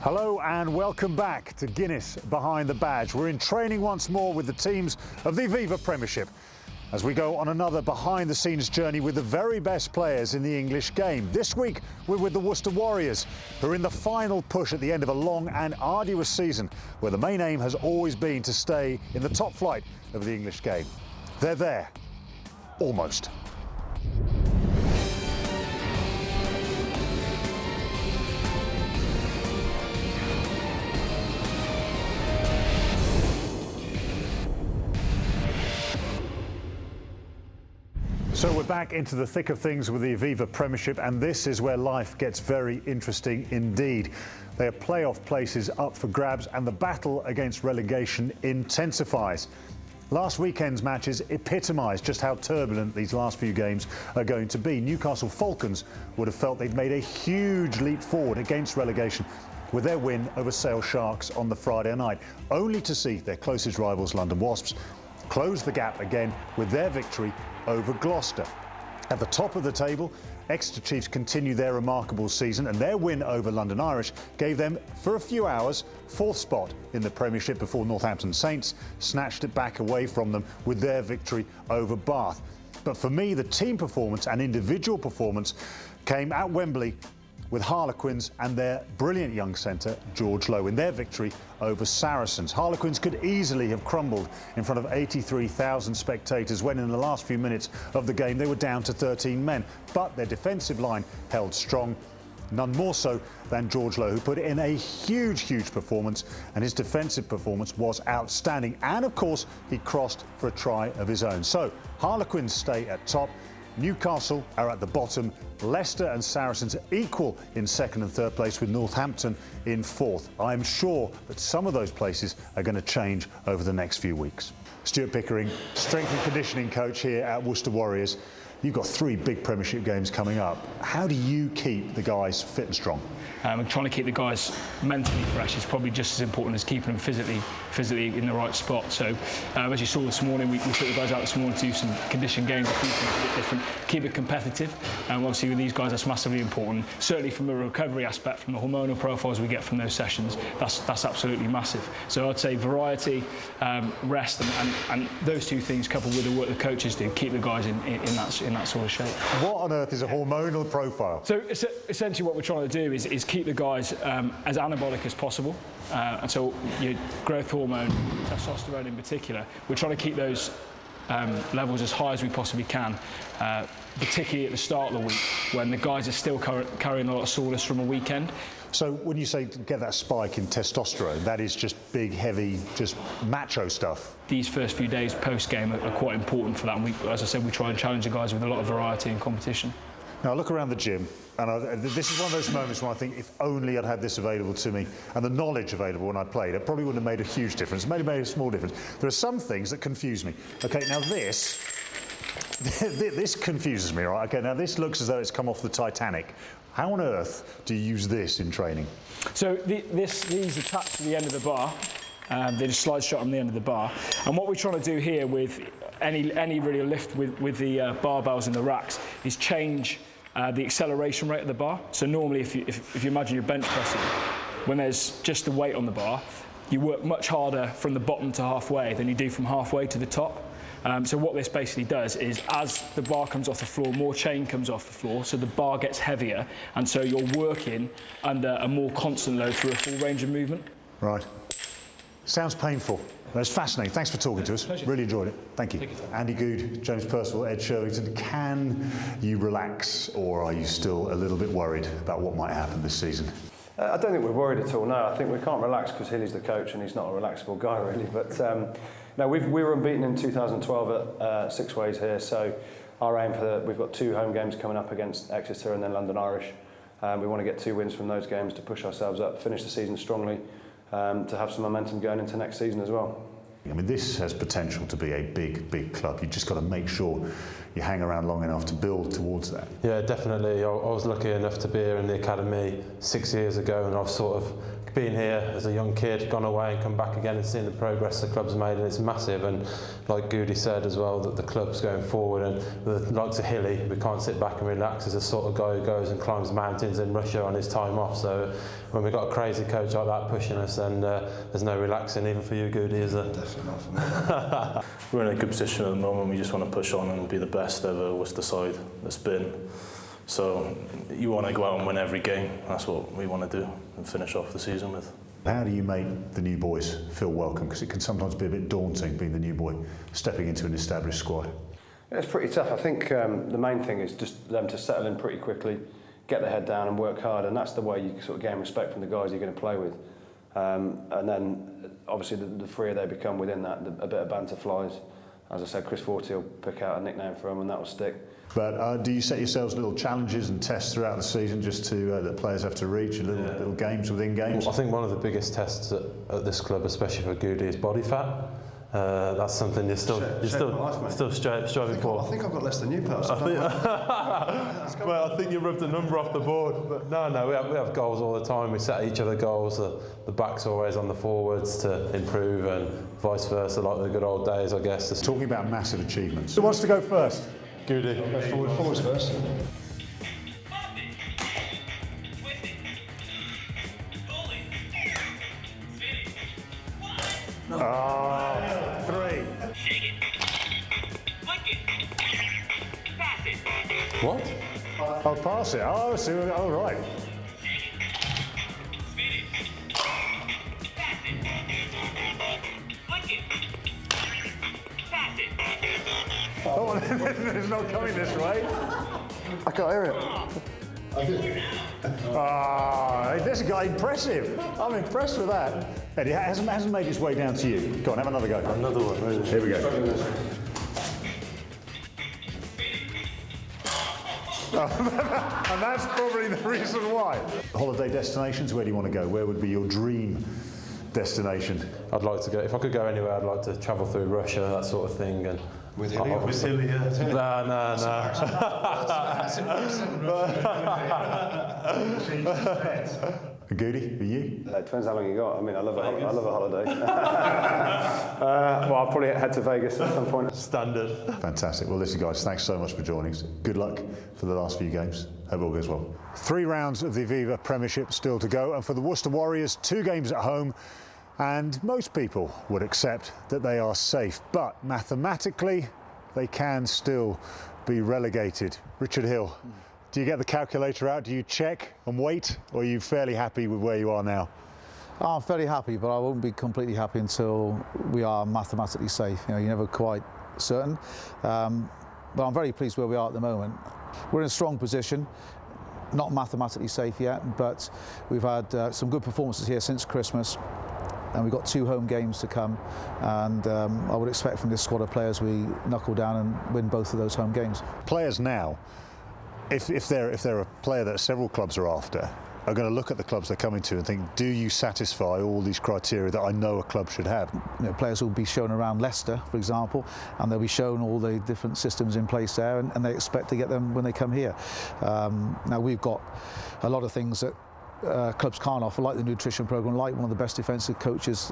Hello and welcome back to Guinness Behind the Badge. We're in training once more with the teams of the Aviva Premiership as we go on another behind-the-scenes journey with the very best players in the English game. This week we're with the Worcester Warriors, who are in the final push at the end of a long and arduous season where the main aim has always been to stay in the top flight of the English game. They're there. Almost. So we're back into the thick of things with the Aviva Premiership, and this is where life gets very interesting indeed. Their playoff places up for grabs and the battle against relegation intensifies. Last weekend's matches epitomised just how turbulent these last few games are going to be. Newcastle Falcons would have felt they'd made a huge leap forward against relegation with their win over Sale Sharks on the Friday night, only to see their closest rivals London Wasps close the gap again with their victory over Gloucester. At the top of the table, Exeter Chiefs continue their remarkable season, and their win over London Irish gave them, for a few hours, fourth spot in the Premiership before Northampton Saints snatched it back away from them with their victory over Bath. But for me, the team performance and individual performance came at Wembley with Harlequins and their brilliant young centre, George Lowe, in their victory over Saracens. Harlequins could easily have crumbled in front of 83,000 spectators when in the last few minutes of the game they were down to 13 men. But their defensive line held strong, none more so than George Lowe, who put in a huge performance, and his defensive performance was outstanding. And of course, he crossed for a try of his own. So Harlequins stay at top. Newcastle are at the bottom. Leicester and Saracens are equal in second and third place, with Northampton in fourth. I'm sure that some of those places are going to change over the next few weeks. Stuart Pickering, strength and conditioning coach here at Worcester Warriors. You've got 3 big Premiership games coming up. How do you keep the guys fit and strong? And trying to keep the guys mentally fresh is probably just as important as keeping them physically in the right spot. So as you saw this morning, we took the guys out this morning to do some conditioning games, a few things a bit different, keep it competitive. Obviously with these guys that's massively important. Certainly from a recovery aspect, from the hormonal profiles we get from those sessions, that's absolutely massive. So I'd say variety, rest, and those two things coupled with the work the coaches do, keep the guys in that sort of shape. What on earth is a hormonal profile? So essentially what we're trying to do is keep the guys as anabolic as possible. And so your growth hormone, testosterone in particular, we're trying to keep those levels as high as we possibly can, particularly at the start of the week when the guys are still carrying a lot of soreness from a weekend. So when you say to get that spike in testosterone, that is just big, heavy, just macho stuff? These first few days post-game are quite important for that. And as I said, we try and challenge the guys with a lot of variety and competition. Now I look around the gym, and this is one of those moments when I think, if only I'd had this available to me and the knowledge available when I played, it probably wouldn't have made a huge difference. It may have made a small difference. There are some things that confuse me. Okay, now this confuses me, right? Okay, now this looks as though it's come off the Titanic. How on earth do you use this in training? So these attach to the end of the bar. They just slide shut on the end of the bar. And what we're trying to do here with any really lift with the barbells and the racks is change the acceleration rate of the bar. So normally if you imagine you're bench pressing, when there's just the weight on the bar, you work much harder from the bottom to halfway than you do from halfway to the top. So what this basically does is, as the bar comes off the floor, more chain comes off the floor, so the bar gets heavier, and so you're working under a more constant load through a full range of movement. Right. Sounds painful. That's fascinating. Thanks for talking to us. Pleasure. Really enjoyed it. Thank you. Andy Good, James Percival, Ed Shirlington. Can you relax, or are you still a little bit worried about what might happen this season? I don't think we're worried at all, no. I think we can't relax because Hilly's the coach and he's not a relaxable guy, really. But no, we were unbeaten in 2012 at 6 ways here, so our aim we've got 2 home games coming up against Exeter and then London Irish. We want to get 2 wins from those games to push ourselves up, finish the season strongly, to have some momentum going into next season as well. I mean, this has potential to be a big club. You've just got to make sure you hang around long enough to build towards that. Yeah, definitely. I was lucky enough to be here in the academy 6 years ago, and I've sort of being here as a young kid, gone away and come back again and seeing the progress the club's made, and it's massive. And like Goody said as well, that the club's going forward, and the likes of Hilly, we can't sit back and relax. As a sort of guy who goes and climbs mountains in Russia on his time off. So when we've got a crazy coach like that pushing us, then there's no relaxing even for you, Goody, is there? Definitely not for me. We're in a good position at the moment. We just want to push on and be the best ever Worcester side that's been. So you want to go out and win every game. That's what we want to do and finish off the season with. How do you make the new boys feel welcome? Because it can sometimes be a bit daunting being the new boy, stepping into an established squad. It's pretty tough. I think the main thing is just them to settle in pretty quickly, get their head down and work hard, and that's the way you sort of gain respect from the guys you're going to play with. And then obviously the freer they become within that, a bit of banter flies. As I said, Chris Forty will pick out a nickname for him and that will stick. But do you set yourselves little challenges and tests throughout the season just to that players have to reach, little games within games? I think one of the biggest tests at this club, especially for Goody, is body fat. That's something you're still striving for. I think I've got less than you, perhaps. Well, I think you rubbed a number off the board. But no, we have goals all the time. We set each other goals. The back's always on the forwards to improve, and vice versa, like the good old days, I guess. Talking about massive achievements. Who wants to go first? Goody. Forwards first. Three. What? I'll pass it. Oh, see, all right. Oh, it's not coming this way. I can't hear it. This guy impressive. I'm impressed with that. Eddie, it hasn't made its way down to you. Go on, have another go. Another one, really. Here we go. And that's probably the reason why. Holiday destinations, where do you want to go? Where would be your dream destination? I'd like to go, if I could go anywhere, I'd like to travel through Russia, that sort of thing. And With Hilly? With Hilly, yeah. No. Goody, for you? It depends how long you got. I mean, I love a holiday. Well, I'll probably head to Vegas at some point. Standard. Fantastic. Well, listen, guys, thanks so much for joining us. Good luck for the last few games. Hope all goes well. 3 rounds of the Aviva Premiership still to go, and for the Worcester Warriors, 2 games at home, and most people would accept that they are safe, but mathematically, they can still be relegated. Richard Hill, do you get the calculator out? Do you check and wait, or are you fairly happy with where you are now? I'm fairly happy, but I won't be completely happy until we are mathematically safe. You know, you're never quite certain. But I'm very pleased where we are at the moment. We're in a strong position, not mathematically safe yet, but we've had some good performances here since Christmas. And we've got 2 home games to come, and I would expect from this squad of players we knuckle down and win both of those home games. Players now, if they're a player that several clubs are after, are going to look at the clubs they're coming to and think, do you satisfy all these criteria that I know a club should have? You know, players will be shown around Leicester, for example, and they'll be shown all the different systems in place there, and they expect to get them when they come here. Now we've got a lot of things that clubs can't offer, like the nutrition program, like one of the best defensive coaches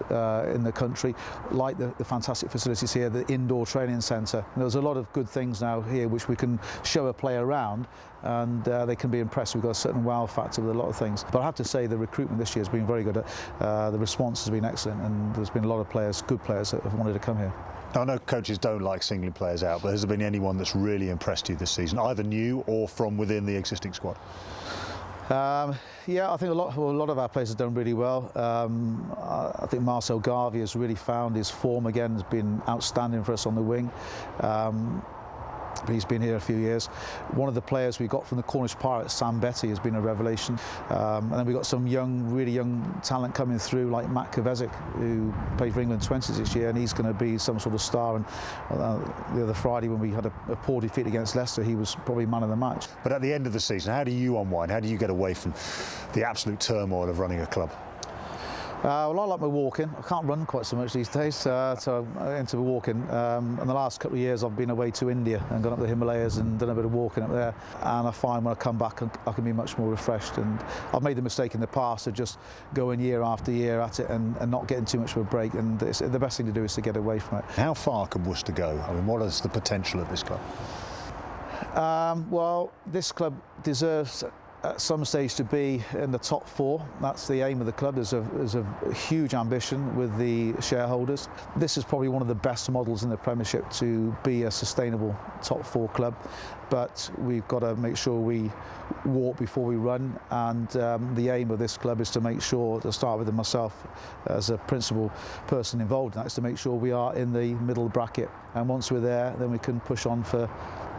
in the country, like the fantastic facilities here, the indoor training centre. There's a lot of good things now here which we can show a player around, and they can be impressed. We've got a certain wow factor with a lot of things. But I have to say the recruitment this year has been very good. The response has been excellent, and there's been a lot of players, good players, that have wanted to come here. I know coaches don't like singling players out, but has there been anyone that's really impressed you this season, either new or from within the existing squad? Yeah, I think a lot of our players have done really well. I think Marcel Garvey has really found his form again, has been outstanding for us on the wing. He's been here a few years. One of the players we got from the Cornish Pirates, Sam Betty, has been a revelation. And then we've got some really young talent coming through, like Matt Kovacic, who played for England 20s this year, and he's going to be some sort of star. And the other Friday, when we had a poor defeat against Leicester, he was probably man of the match. But at the end of the season, how do you unwind? How do you get away from the absolute turmoil of running a club? Well, I like my walking. I can't run quite so much these days, so I'm into walking. In the last couple of years, I've been away to India and gone up the Himalayas and done a bit of walking up there. And I find when I come back, I can be much more refreshed. And I've made the mistake in the past of just going year after year at it and not getting too much of a break. And the best thing to do is to get away from it. How far can Worcester go? I mean, what is the potential of this club? Well, this club deserves at some stage to be in the top 4. That's the aim of the club. There's a huge ambition with the shareholders. This is probably one of the best models in the Premiership to be a sustainable top 4 club, but we've got to make sure we walk before we run, and the aim of this club is to make sure, to start with myself as a principal person involved in that, is to make sure we are in the middle bracket, and once we're there then we can push on for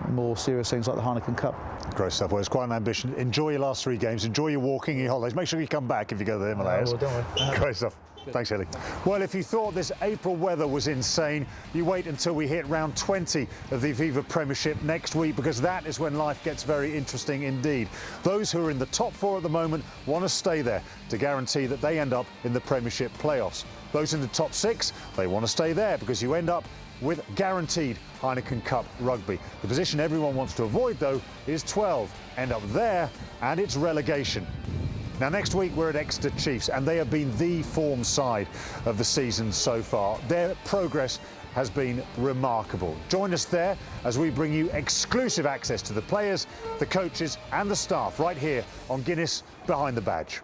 more serious things like the Heineken Cup. Great stuff. Well, it's quite an ambition. Enjoy your last 3 games, enjoy your walking, your holidays. Make sure you come back if you go to the Himalayas. Well, don't worry. Great stuff. Thanks, Hilly. Well, if you thought this April weather was insane, you wait until we hit round 20 of the Aviva Premiership next week, because that is when life gets very interesting indeed. Those who are in the top 4 at the moment want to stay there to guarantee that they end up in the Premiership playoffs. Those in the top 6, they want to stay there because you end up with guaranteed Heineken Cup rugby. The position everyone wants to avoid, though, is 12. End up there, and it's relegation. Now, next week we're at Exeter Chiefs, and they have been the form side of the season so far. Their progress has been remarkable. Join us there as we bring you exclusive access to the players, the coaches and the staff right here on Guinness Behind the Badge.